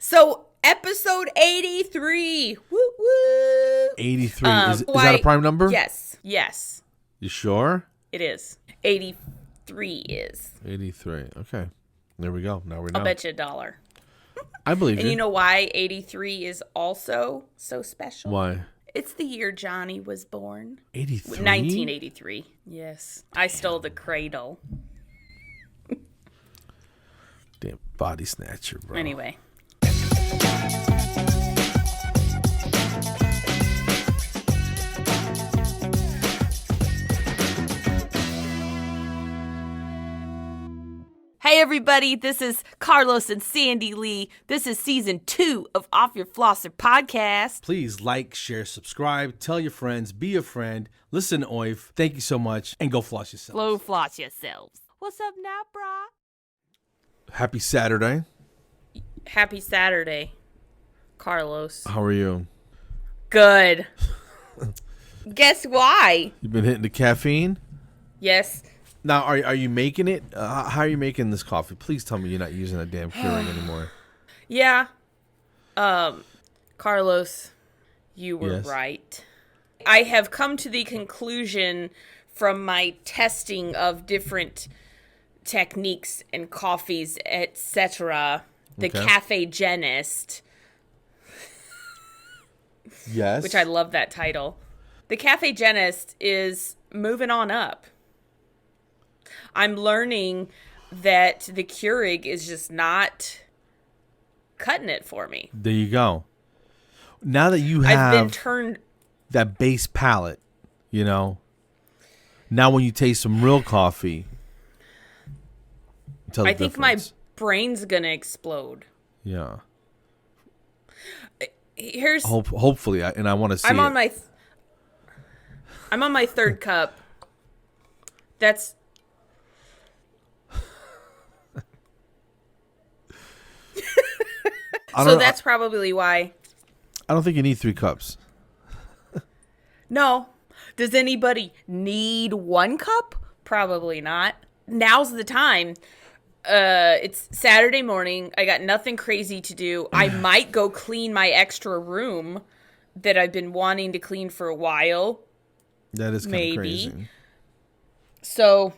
So, episode 83. Woo woo. 83. Is that a prime number? Yes. Yes. You sure? It is. 83 is. 83. Okay. There we go. Now we know. I'll bet you $1. I believe you. And you know why 83 is also so special? Why? It's the year Johnny was born. 83? 1983. Yes. I stole the cradle. Damn body snatcher, bro. Anyway. Hey everybody, this is Carlos and Sandy Lee. This is season 2 of Off Your Flosser podcast. Please like, share, subscribe, tell your friends, be a friend, listen to OYF. Thank you so much, and go floss yourselves. Go floss yourselves. What's up now, brah? Happy Saturday. Happy Saturday, Carlos. How are you? Good. Guess why? You been hitting the caffeine? Yes. Now, are you making it? How are you making this coffee? Please tell me you're not using that damn Keurig anymore. Yeah. Carlos, you were right. I have come to the conclusion from my testing of different techniques and coffees, etc. The Cafe-genist. Yes. Which I love that title. The Cafe-genist is moving on up. I'm learning that the Keurig is just not cutting it for me. There you go. Now that you have I've been turned that base palate, you know, now when you taste some real coffee, tell the I think difference. my brain's gonna explode. Yeah. Here's hopefully, and I want to see. I'm on my third cup. That's so that's probably why. I don't think you need 3 cups. No. Does anybody need 1 cup? Probably not. Now's the time. It's Saturday morning. I got nothing crazy to do. I might go clean my extra room that I've been wanting to clean for a while. That is kind of crazy. So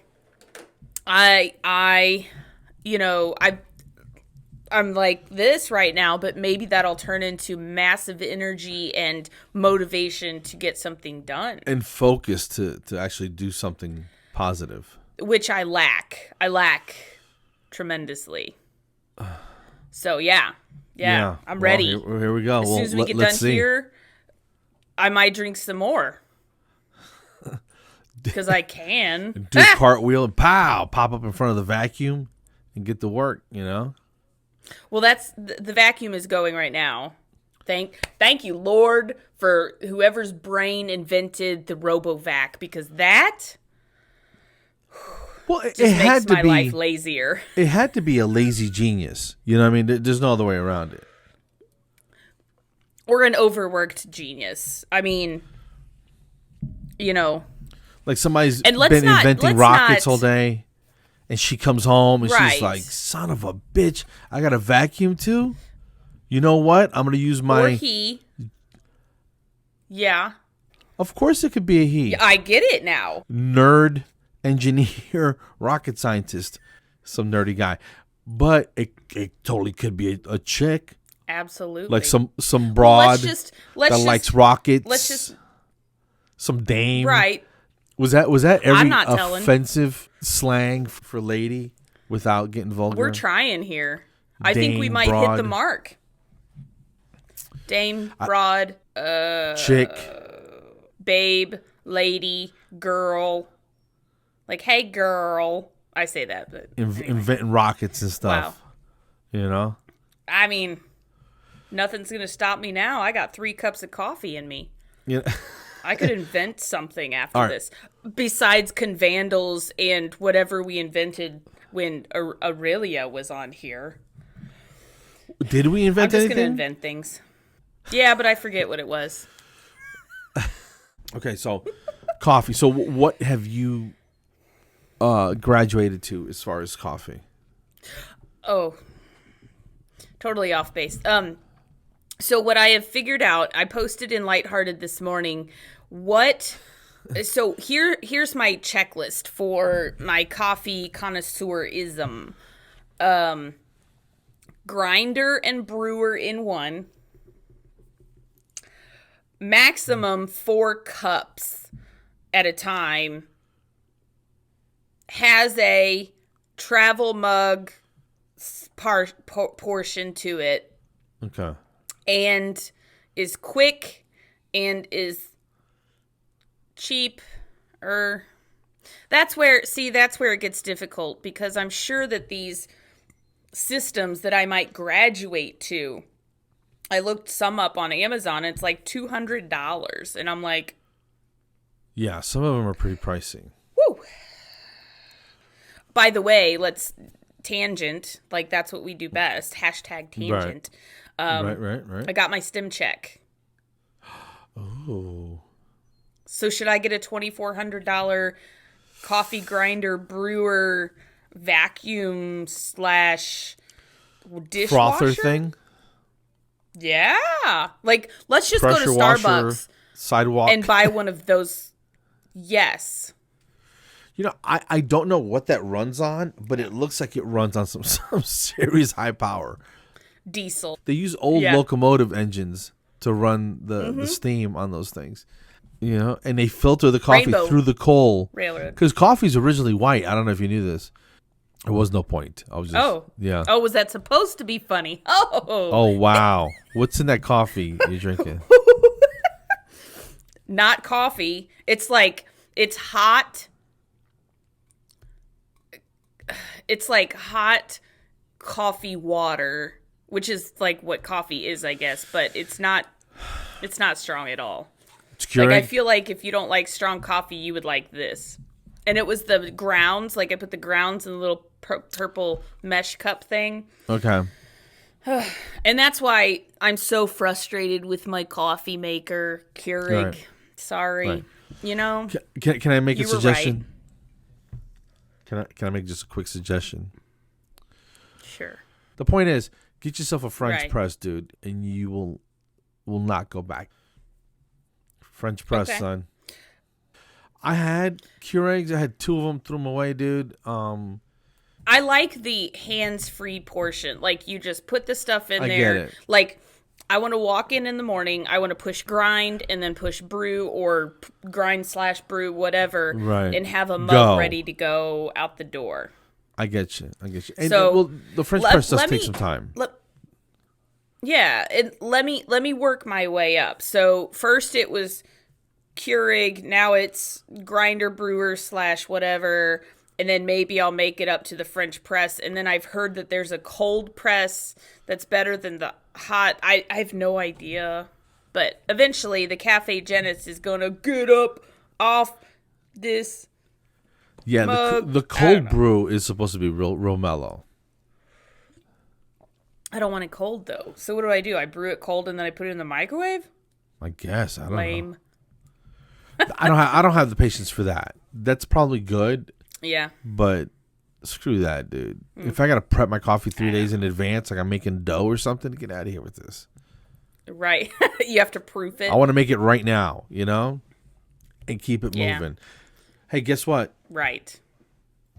I'm like this right now, but maybe that'll turn into massive energy and motivation to get something done. And focus to actually do something positive. Which I lack. I lack tremendously. So, yeah, I'm ready. Well, here we go. As soon as we get done here, I might drink some more. Because I can. Do a cartwheel and pow, pop up in front of the vacuum and get to work, you know? Well, that's the vacuum is going right now. Thank you, Lord, for whoever's brain invented the RoboVac, because that it makes had to my be life lazier. It had to be a lazy genius. You know what I mean? There's no other way around it. Or an overworked genius. I mean, you know. Like somebody's been inventing rockets all day. And she comes home and she's like, son of a bitch, I got a vacuum too? You know what? I'm going to use my... Or he. Yeah. Of course it could be a he. I get it now. Nerd, engineer, rocket scientist. Some nerdy guy. But it totally could be a chick. Absolutely. Like some broad let's likes rockets. Let's just... Some dame. Right. Was that every offensive slang for lady without getting vulgar? We're trying here. I think we might hit the mark. Dame, broad, chick, babe, lady, girl. Like, hey, girl. I say that, but anyway. Inventing rockets and stuff. Wow. You know? I mean, nothing's going to stop me now. I got 3 cups of coffee in me. Yeah. I could invent something after this. Besides convandles and whatever we invented when Aurelia was on here. Did we invent anything? I'm just going to invent things. Yeah, but I forget what it was. Okay, so coffee. So what have you graduated to as far as coffee? Oh, totally off base. So what I have figured out, I posted in Lighthearted this morning. So here's my checklist for my coffee connoisseurism. Grinder and brewer in one. Maximum 4 cups at a time. Has a travel mug portion to it. Okay. And is quick and is cheap. That's where it gets difficult, because I'm sure that these systems that I might graduate to, I looked some up on Amazon, it's like $200, and I'm like, yeah, some of them are pretty pricey. Woo. By the way, let's tangent, like that's what we do best. #tangent. Right. I got my stim check. Oh. So should I get a $2,400 coffee grinder brewer vacuum / dishwasher frother thing? Yeah. Like, let's just Pressure go to Starbucks washer, sidewalk, and buy one of those. Yes. You know, I don't know what that runs on, but it looks like it runs on some serious high power. Diesel. They use old locomotive engines to run the steam on those things. You know, and they filter the coffee through the coal. Because coffee's originally white. I don't know if you knew this. There was no point. I was just, yeah. Oh, was that supposed to be funny? Oh, wow. What's in that coffee you're drinking? Not coffee. It's like, it's hot. It's like hot coffee water, which is like what coffee is, I guess, but it's not strong at all. It's Keurig. Like, I feel like if you don't like strong coffee, you would like this. And it was the grounds, like I put the grounds in the little purple mesh cup thing. Okay. And that's why I'm so frustrated with my coffee maker, Keurig. Right. Sorry. Right. You know? Can I make a suggestion? Right. Can I make just a quick suggestion? Sure. The point is, get yourself a French press, dude, and you will not go back. French press, son. I had Keurigs. I had 2 of them. Threw them away, dude. I like the hands-free portion. Like, you just put the stuff in there. I get it. Like, I want to walk in the morning. I want to push grind and then push brew or grind / brew, whatever. Right. And have a mug ready to go out the door. I get you. And, so, the French press does take some time. Yeah. Let me work my way up. So, first it was Keurig. Now it's grinder brewer / whatever. And then maybe I'll make it up to the French press. And then I've heard that there's a cold press that's better than the hot. I have no idea. But eventually the Cafe Genus is going to get up off this mug. The cold brew is supposed to be real mellow. I don't want it cold, though. So what do? I brew it cold and then I put it in the microwave? I guess. I don't Lame. know. I don't have the patience for that. That's probably good. Yeah. But screw that, dude. If I got to prep my coffee 3 days in advance, like I'm making dough or something, get out of here with this. Right. You have to proof it. I want to make it right now, you know? And keep it moving. Hey, guess what? Right.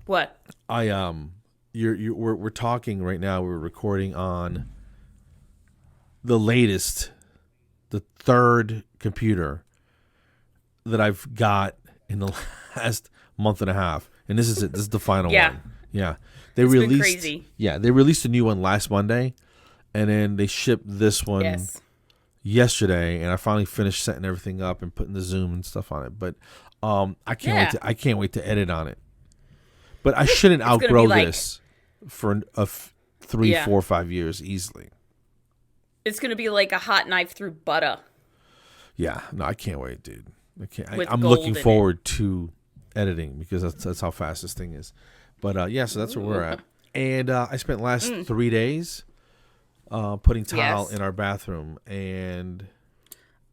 What? We're talking right now. We're recording on the latest, the 3rd computer that I've got in the last month and a half. And this is it. This is the final one. Yeah. They released been crazy. Yeah, they released a new one last Monday, and then they shipped this one yesterday, and I finally finished setting everything up and putting the Zoom and stuff on it. But I can't wait to edit on it. But I shouldn't outgrow this for 3, 4, 5 years easily. It's going to be like a hot knife through butter. Yeah, no, I can't wait, dude. I'm looking forward to editing because that's how fast this thing is. But so that's where we're at. And I spent last 3 days putting tile in our bathroom. And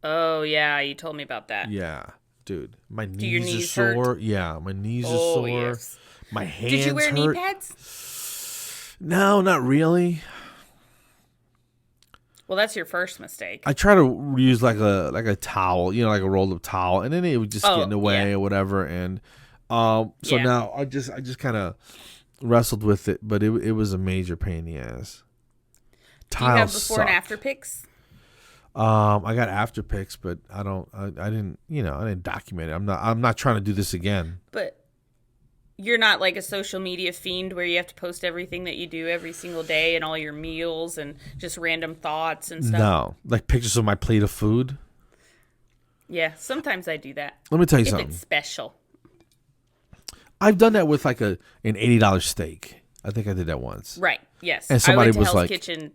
oh yeah, you told me about that. Yeah, dude, my knees are sore. Hurt? Yeah, my knees are sore. Yes. My hands hurt. Did you wear knee pads? No, not really. Well, that's your first mistake. I try to use like a towel, like a rolled up towel, and then it would just get in the way or whatever. And so now I just kind of wrestled with it, but it was a major pain in the ass. Do you have before and after pics? I got after pics, but I didn't document it. I'm not trying to do this again. But you're not like a social media fiend where you have to post everything that you do every single day and all your meals and just random thoughts and stuff? No. Like pictures of my plate of food? Yeah, sometimes I do that. Let me tell you something. If it's special. I've done that with like an $80 steak. I think I did that once. Right, yes. And somebody I went to was Hell's like, Kitchen.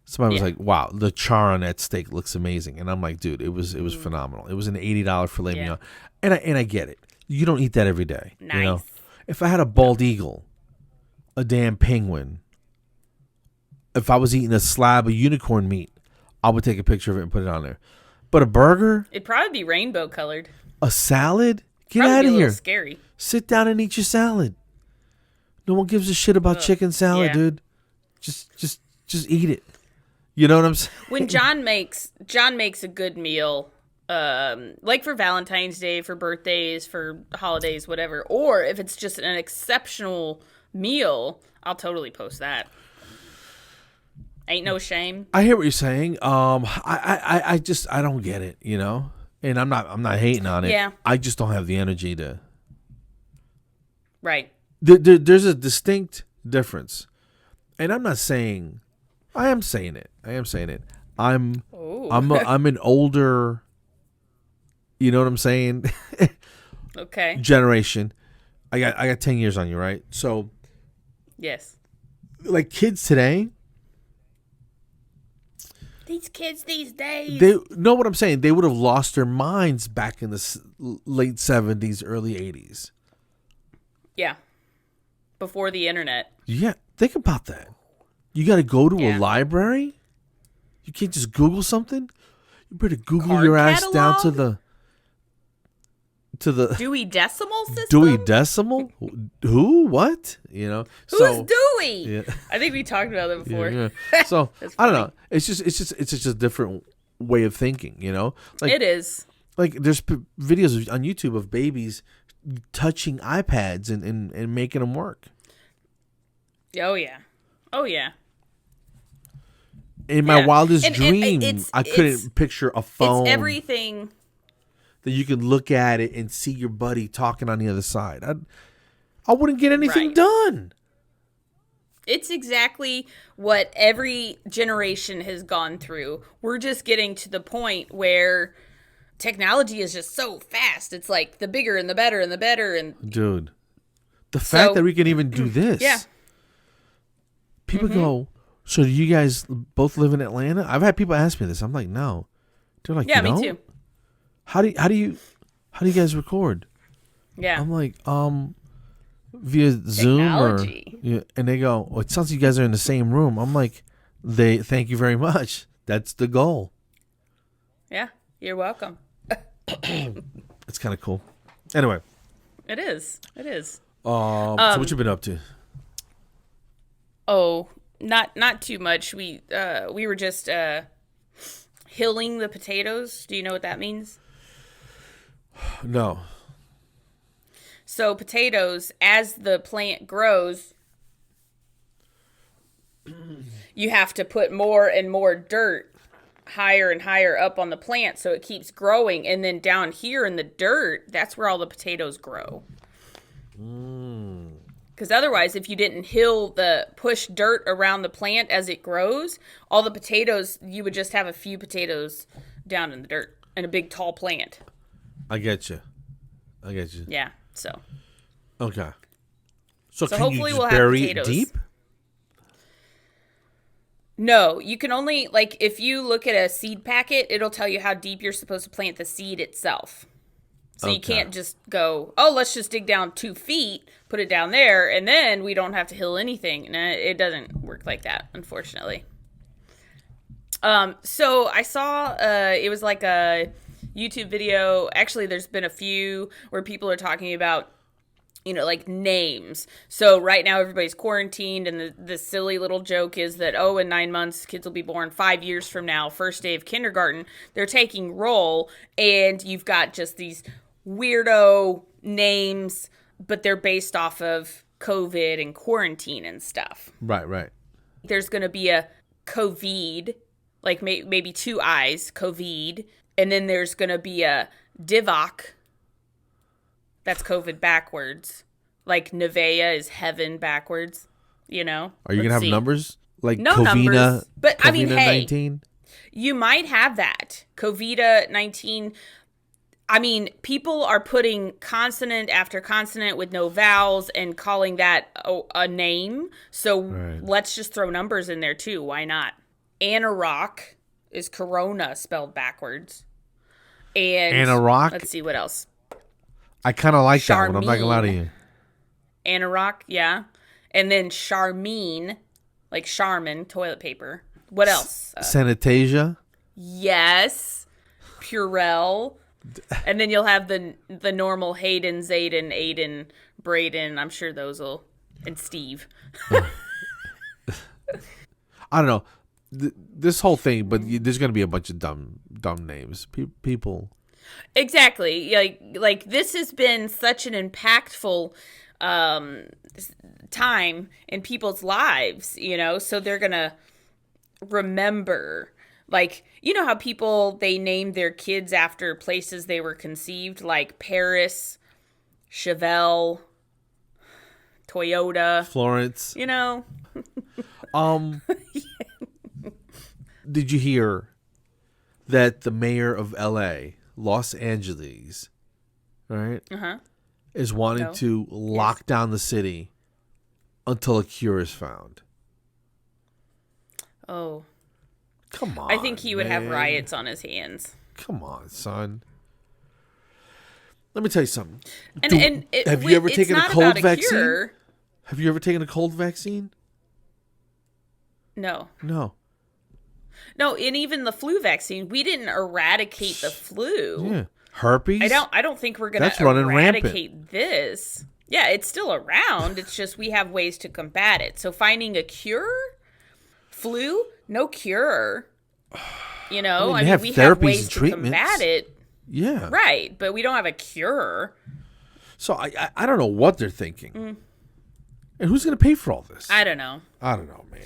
Somebody was like, wow, the char on that steak looks amazing. And I'm like, dude, it was phenomenal. It was an $80 filet mignon. And I get it. You don't eat that every day. Nice. If I had a bald eagle, a damn penguin, if I was eating a slab of unicorn meat, I would take a picture of it and put it on there. But a burger? It'd probably be rainbow colored. A salad? Get probably out of here. Scary. Sit down and eat your salad. No one gives a shit about chicken salad, dude. Just eat it. You know what I'm saying? When John makes a good meal, like for Valentine's Day, for birthdays, for holidays, whatever, or if it's just an exceptional meal, I'll totally post that. Ain't no shame. I hear what you're saying. I don't get it, and I'm not hating on it. Yeah. I just don't have the energy to. Right. There's a distinct difference, and I'm not saying. I am saying it. I'm an older. You know what I'm saying? Okay. Generation. I got 10 years on you, right? So. Yes. Like kids today. These kids these days. They know what I'm saying. They would have lost their minds back in the late 70s, early 80s. Yeah. Before the internet. Yeah. Think about that. You got to go to a library? You can't just Google something? You better Google Card your ass catalog? down to the Dewey Decimal System? Dewey Decimal? Who? What? Who's Dewey? Yeah. I think we talked about that before. Yeah. So I don't know. It's just a different way of thinking. Like it is. Like there's videos on YouTube of babies touching iPads and making them work. Oh yeah. In my wildest dream, I couldn't picture a phone. It's everything that you can look at it and see your buddy talking on the other side. I wouldn't get anything done. It's exactly what every generation has gone through. We're just getting to the point where technology is just so fast. It's like the bigger and the better and the better. And dude, the fact that we can even do this. Yeah. People go, so do you guys both live in Atlanta? I've had people ask me this. I'm like, no. They're like, yeah, me too. How do you guys record? Yeah. I'm like, via Zoom and they go, well, it sounds like you guys are in the same room. I'm like, thank you very much. That's the goal. Yeah, you're welcome. It's kind of cool. Anyway. It is. So what you been up to? Oh, not too much. We were just hilling the potatoes. Do you know what that means? No. So potatoes, as the plant grows, you have to put more and more dirt higher and higher up on the plant so it keeps growing. And then down here in the dirt, that's where all the potatoes grow. Because otherwise, if you didn't push dirt around the plant as it grows, all the potatoes, you would just have a few potatoes down in the dirt and a big tall plant. I get you. Yeah, so. Okay. So can hopefully you just we'll bury have it potatoes. deep? No, you can only, like, if you look at a seed packet, it'll tell you how deep you're supposed to plant the seed itself. So you can't just go, let's just dig down 2 feet, put it down there, and then we don't have to hill anything. No, it doesn't work like that, unfortunately. So I saw, it was like a YouTube video. Actually, there's been a few where people are talking about, like names. So right now everybody's quarantined, and the silly little joke is that, oh, in 9 months, kids will be born 5 years from now, first day of kindergarten. They're taking roll, and you've got just these weirdo names, but they're based off of COVID and quarantine and stuff. Right. There's going to be a COVID, like maybe 2 I's, COVID, and then there's going to be a Divock. That's COVID backwards. Like Nevea is heaven backwards, Are you going to have numbers? Like no Covina, numbers. But Covina I mean, hey, 19? You might have that. Covida 19. I mean, people are putting consonant after consonant with no vowels and calling that a name. So Let's just throw numbers in there too. Why not? Anorak is corona spelled backwards. And Anorak? Let's see what else. I kind of like that one. I'm not going to lie to you. Anorak, yeah. And then Charmin, like Charmin, toilet paper. What else? Sanitasia? Yes. Purell. And then you'll have the normal Hayden, Zayden, Aiden, Braden. I'm sure those will. And Steve. I don't know. This whole thing, but there's going to be a bunch of dumb names. People. Exactly. Like this has been such an impactful time in people's lives, so they're going to remember. Like, how people, they name their kids after places they were conceived, like Paris, Chevelle, Toyota, Florence. Did you hear that the mayor of LA, Los Angeles, right, is wanting to lock down the city until a cure is found? Oh. Come on. I think he would have riots on his hands. Come on, son. Let me tell you something. Have you ever taken a cold vaccine? Cure. Have you ever taken a cold vaccine? No. No, and even the flu vaccine, we didn't eradicate the flu. Yeah. Herpes? I don't think we're going to eradicate this. Yeah, it's still around. It's just we have ways to combat it. So finding a cure? Flu? No cure. We have ways to combat it. Yeah. Right, but we don't have a cure. So I don't know what they're thinking. And who's going to pay for all this? I don't know, man.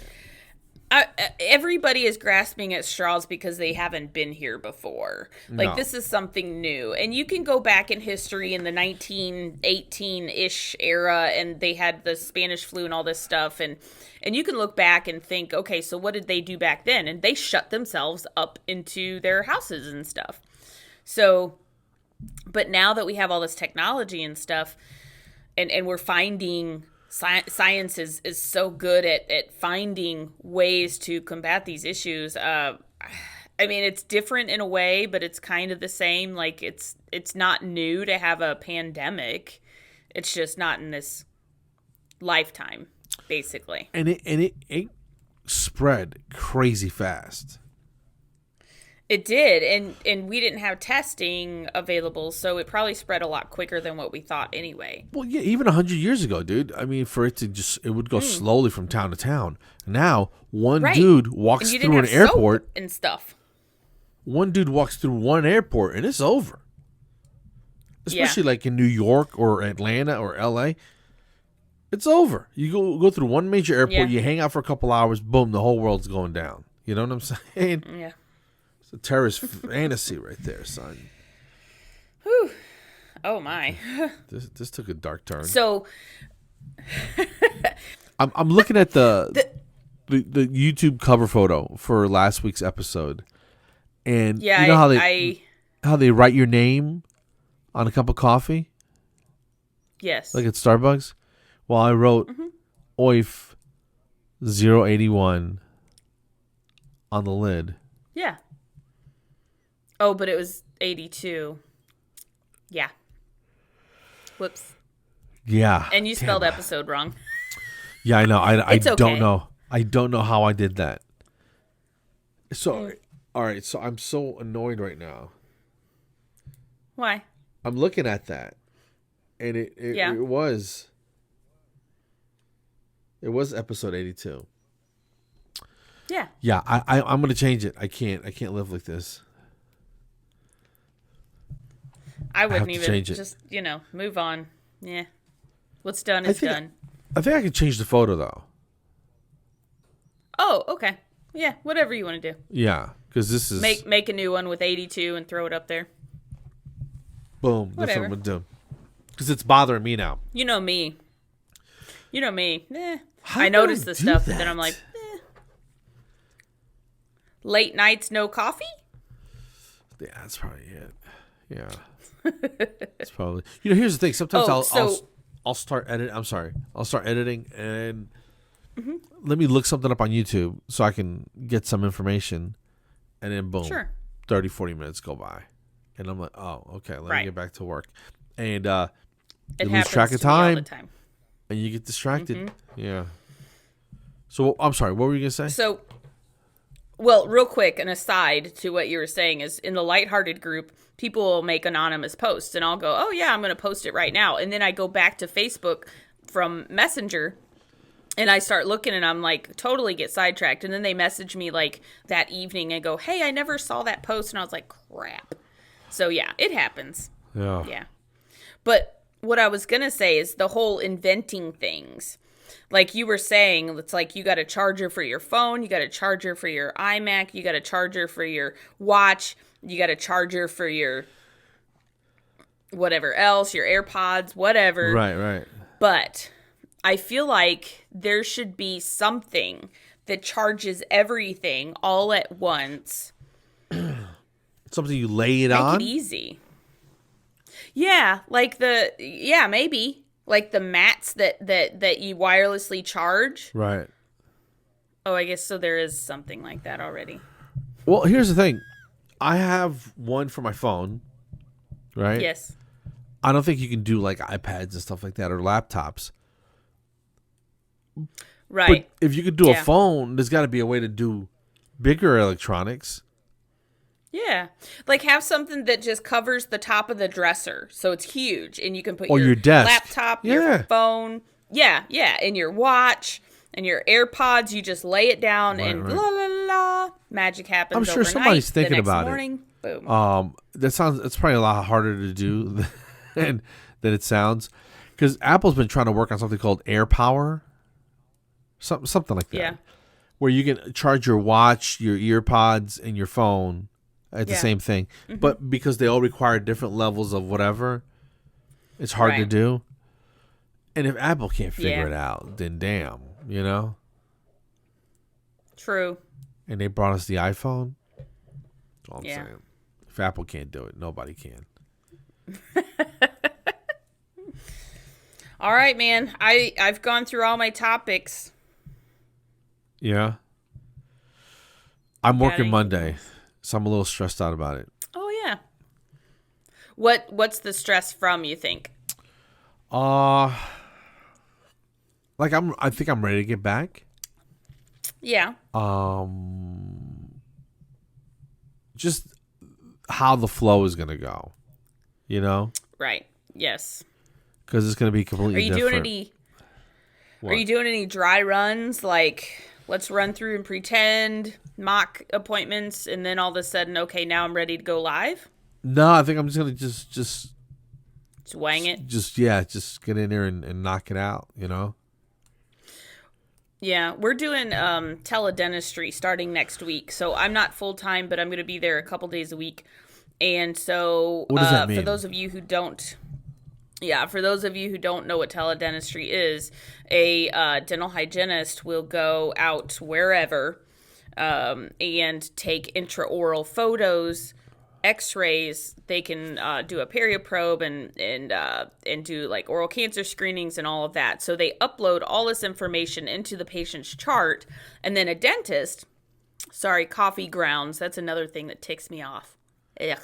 Everybody is grasping at straws because they haven't been here before. Like, This is something new. And you can go back in history in the 1918-ish era, and they had the Spanish flu and all this stuff. And you can look back and think, okay, so what did they do back then? And they shut themselves up into their houses and stuff. So, but now that we have all this technology and stuff, and we're finding... Science is so good at finding ways to combat these issues. I mean, it's different in a way, but it's kind of the same. Like, it's not new to have a pandemic. It's just not in this lifetime, basically. And it spread crazy fast. It did, and we didn't have testing available, so it probably spread a lot quicker than what we thought anyway. Well, yeah, even 100 years ago, dude. I mean, for it to it would go slowly from town to town. Now, one dude walks through an airport and stuff. One dude walks through one airport, and it's over. Especially like in New York or Atlanta or LA. It's over. You go through one major airport, you hang out for a couple hours, boom, the whole world's going down. You know what I'm saying? Yeah. A terrorist fantasy right there, son. Whew. Oh my. This took a dark turn. So I'm looking at the YouTube cover photo for last week's episode. And you know how they write your name on a cup of coffee? Yes. Like at Starbucks? Well, I wrote OYF-083 on the lid. Yeah. Oh, but it was 82. Yeah. Whoops. Yeah. And you spelled episode wrong. Yeah, I know. I okay. don't know. I don't know how I did that. So, all right. So I'm so annoyed right now. Why? I'm looking at that, and it was episode 82. Yeah. Yeah, I'm gonna change it. I can't live like this. I wouldn't even change it. Just, move on. Yeah. What's done is done. I think I could change the photo though. Oh, okay. Yeah, whatever you want to do. Yeah, because this is make a new one with 82 and throw it up there. Boom. Whatever. That's what I'm gonna do. Because it's bothering me now. You know me. I notice the stuff, and then I'm like, Late nights, no coffee? Yeah, that's probably it. Yeah. It's probably. Here's the thing. Sometimes I'll start editing. I'm sorry. I'll start editing and let me look something up on YouTube so I can get some information, and then boom, 30, 40 minutes go by, and I'm like, oh, okay, let me get back to work, and you lose track of time, all the time, and you get distracted. Yeah. So I'm sorry. What were you gonna say? So. Well, real quick, an aside to what you were saying is in the lighthearted group, people will make anonymous posts and I'll go, oh yeah, I'm going to post it right now. And then I go back to Facebook from Messenger and I start looking and I'm like totally get sidetracked. And then they message me like that evening and go, hey, I never saw that post. And I was like, crap. So yeah, it happens. Yeah. Yeah. But what I was going to say is the whole inventing things. Like you were saying, it's like you got a charger for your phone, you got a charger for your iMac, you got a charger for your watch, you got a charger for your whatever else, your AirPods, whatever. Right. But I feel like there should be something that charges everything all at once. Something you lay it on? Make it easy. Yeah, maybe. Like the mats that you wirelessly charge. Right. Oh, I guess so there is something like that already. Well, here's the thing. I have one for my phone, right? Yes. I don't think you can do like iPads and stuff like that or laptops. Right. But if you could do a phone, there's got to be a way to do bigger electronics. Yeah. Like have something that just covers the top of the dresser. So it's huge. And you can put your desk. Laptop, your phone. Yeah. And your watch and your AirPods. You just lay it down and la la la. Magic happens. I'm sure overnight. somebody's thinking the next about morning, it. Boom. It's probably a lot harder to do than it sounds. Because Apple's been trying to work on something called AirPower. Something like that. Yeah. Where you can charge your watch, your EarPods, and your phone at the same thing. Mm-hmm. But because they all require different levels of whatever, it's hard to do. And if Apple can't figure it out, then damn, True. And they brought us the iPhone. That's all I'm saying. If Apple can't do it, nobody can. All right, man. I've gone through all my topics. Yeah. I'm working Monday, so I'm a little stressed out about it. Oh yeah. What's the stress from, you think? I think I'm ready to get back. Yeah. Just how the flow is gonna go, Right. Yes. Because it's gonna be completely different. Are you doing any dry runs? Like, let's run through and pretend mock appointments, and then all of a sudden, okay, now I'm ready to go live? No, I think I'm just gonna just wang it. Just get in there and knock it out. Yeah, we're doing TeleDentistry starting next week. So I'm not full time, but I'm going to be there a couple days a week. And so what does that mean? For those of you who don't know what TeleDentistry is, a dental hygienist will go out wherever and take intraoral photos, X-rays. They can do a perioprobe and do like oral cancer screenings and all of that. So they upload all this information into the patient's chart, and then a dentist. Sorry, coffee grounds. That's another thing that ticks me off. Ugh.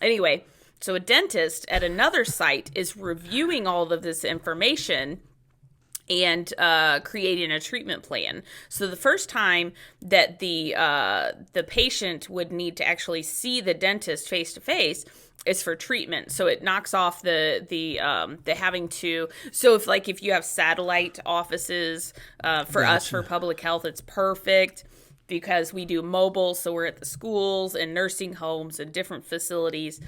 Anyway, so a dentist at another site is reviewing all of this information and creating a treatment plan. So the first time that the patient would need to actually see the dentist face to face is for treatment. So it knocks off the having to. So if you have satellite offices, for us for public health, it's perfect because we do mobile. So we're at the schools and nursing homes and different facilities.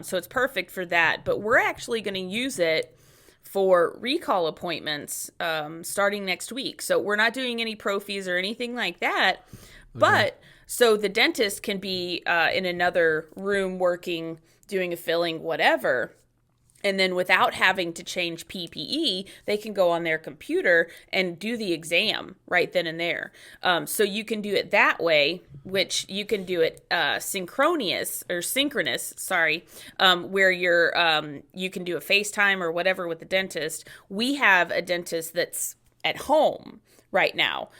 So it's perfect for that. But we're actually going to use it for recall appointments starting next week. So we're not doing any prophies or anything like that. Okay. But so the dentist can be in another room working, doing a filling, whatever. And then without having to change PPE, they can go on their computer and do the exam right then and there. So you can do it that way, which you can do it synchronous, where you can do a FaceTime or whatever with the dentist. We have a dentist that's at home right now.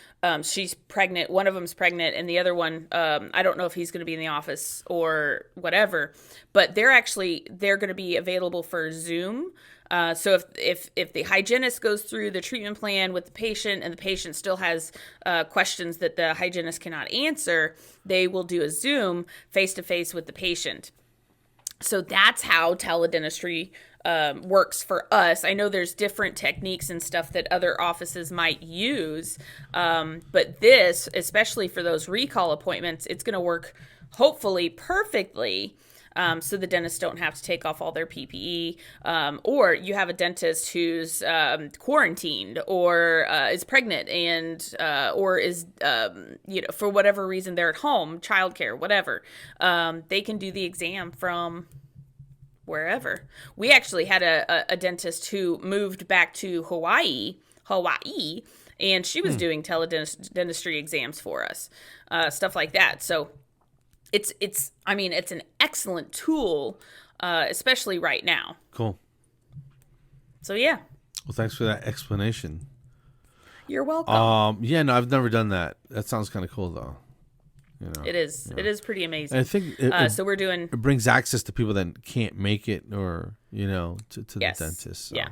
She's pregnant. One of them's pregnant, and the other one, I don't know if he's going to be in the office or whatever, but they're going to be available for Zoom. So if the hygienist goes through the treatment plan with the patient and the patient still has questions that the hygienist cannot answer, they will do a Zoom face-to-face with the patient. So that's how teledentistry works for us. I know there's different techniques and stuff that other offices might use, but this, especially for those recall appointments, it's going to work hopefully perfectly. So the dentists don't have to take off all their PPE, or you have a dentist who's quarantined or is pregnant and or is for whatever reason they're at home, childcare, whatever. They can do the exam from wherever. We actually had a dentist who moved back to Hawaii, and she was doing teledentistry exams for us, stuff like that. So it's an excellent tool, especially right now. Cool. So yeah. Well, thanks for that explanation. You're welcome. Yeah, no, I've never done that. That sounds kind of cool though. It is. It is pretty amazing. And I think so we're doing. It brings access to people that can't make it, or to the dentist. So yeah,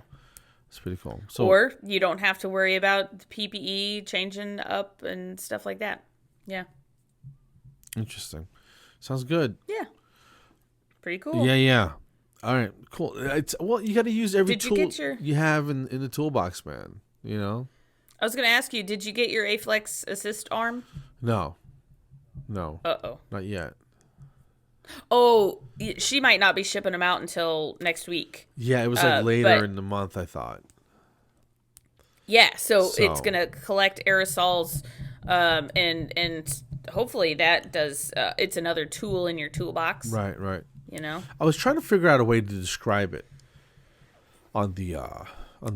it's pretty cool. So, or you don't have to worry about the PPE changing up and stuff like that. Yeah. Interesting. Sounds good. Yeah. Pretty cool. Yeah. All right. Cool. You got to use every tool you have in the toolbox, man. I was going to ask you, did you get your Aflex Assist arm? No. Uh-oh. Not yet. Oh, she might not be shipping them out until next week. Yeah, it was later in the month, I thought. Yeah, so it's going to collect aerosols, and hopefully that does, it's another tool in your toolbox. Right. I was trying to figure out a way to describe it on the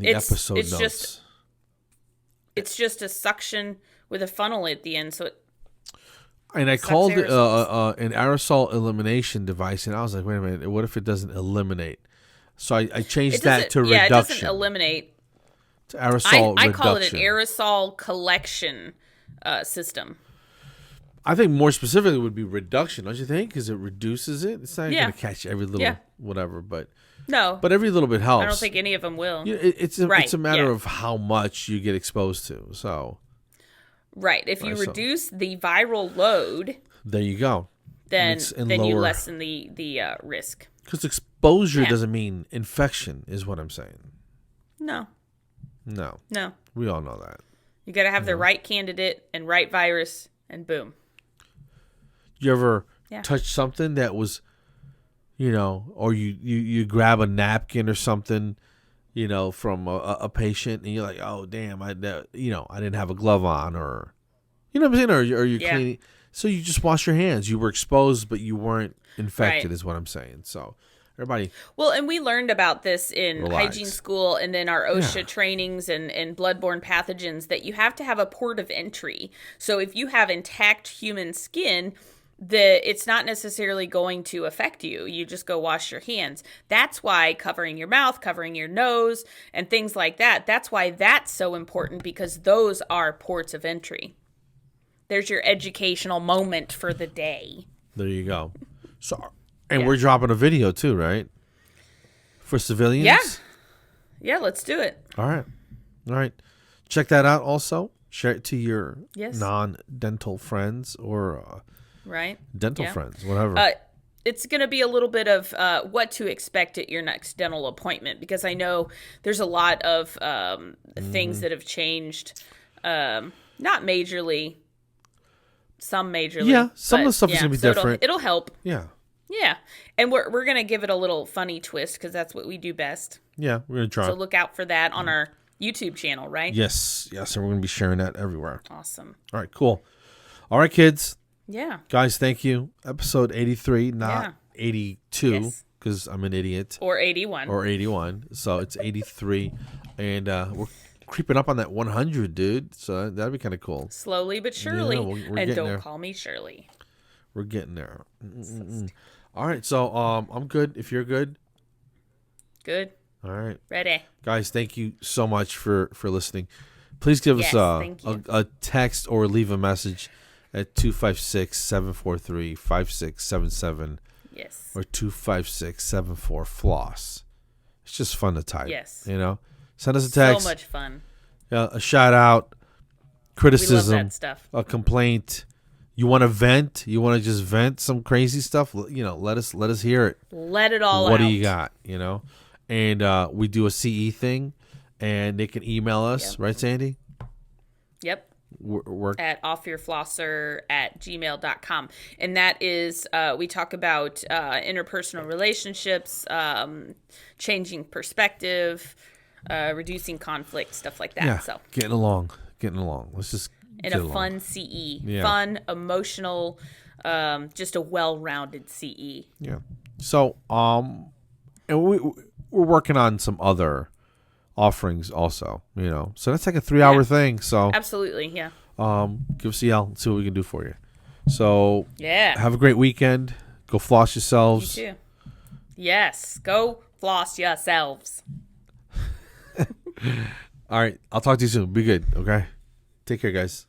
episode notes. It's just a suction with a funnel at the end, so it. And I called it an aerosol elimination device, and I was like, wait a minute, what if it doesn't eliminate? So I changed that to reduction. Yeah, it doesn't eliminate. To aerosol reduction. I call it an aerosol collection system. I think more specifically would be reduction, don't you think? Because it reduces it. It's not going to catch every little whatever, but every little bit helps. I don't think any of them will. It's a matter of how much you get exposed to. So. Right. If you reduce the viral load, there you go. Then you lessen the risk. Because exposure doesn't mean infection, is what I'm saying. No. We all know that. You got to have the right candidate and right virus, and boom. You ever touch something that was, or you grab a napkin or something, from a patient, and you're like, oh damn, I didn't have a glove on, or what I'm saying, or you're cleaning, so you just wash your hands. You were exposed, but you weren't infected, is what I'm saying. So everybody. Well, and we learned about this in hygiene school, and then our OSHA trainings and bloodborne pathogens, that you have to have a port of entry. So if you have intact human skin, it's not necessarily going to affect you. You just go wash your hands. That's why covering your mouth, covering your nose, and things like that, that's why that's so important, because those are ports of entry. There's your educational moment for the day. There you go. So, and we're dropping a video too, right? For civilians? Yeah, let's do it. All right. All right. Check that out also. Share it to your Yes. non-dental friends or Right. dental friends, whatever. It's going to be a little bit of what to expect at your next dental appointment, because I know there's a lot of things that have changed, not majorly, some majorly. Yeah, some of the stuff is going to be different. It'll help. Yeah. Yeah. And we're going to give it a little funny twist, because that's what we do best. Yeah, we're going to try. So look out for that on our YouTube channel, right? Yes. And we're going to be sharing that everywhere. Awesome. All right, cool. All right, kids. Yeah. Guys, thank you. Episode 83, not 82, because I'm an idiot. Or 81. So it's 83. And we're creeping up on that 100, dude. So that'd be kind of cool. Slowly but surely. We're and don't there. call me Shirley. We're getting there. All right, so I'm good. If you're good. Good. All right. Ready. Guys, thank you so much for listening. Please give us a text or leave a message at 256-743-5677. Yes. Or 256-74-FLOSS. It's just fun to type. Yes. Send us a text. So much fun. A shout out, criticism, we love that stuff. A complaint. You want to vent? You want to just vent some crazy stuff? Let us hear it. Let it all out. What do you got? And we do a CE thing, and they can email us, right, Sandy? Yep. Work at offyourflosser@gmail.com. And that is, we talk about interpersonal relationships, changing perspective, reducing conflict, stuff like that. Yeah, so getting along. Let's just in a fun CE, fun, emotional, just a well-rounded CE. Yeah. So, and we're working on some other offerings also, so that's like a 3-hour thing. So absolutely. Yeah. Give us a yell and see what we can do for you. So have a great weekend. Go floss yourselves. You too. Yes. Go floss yourselves. All right. I'll talk to you soon. Be good. Okay. Take care, guys.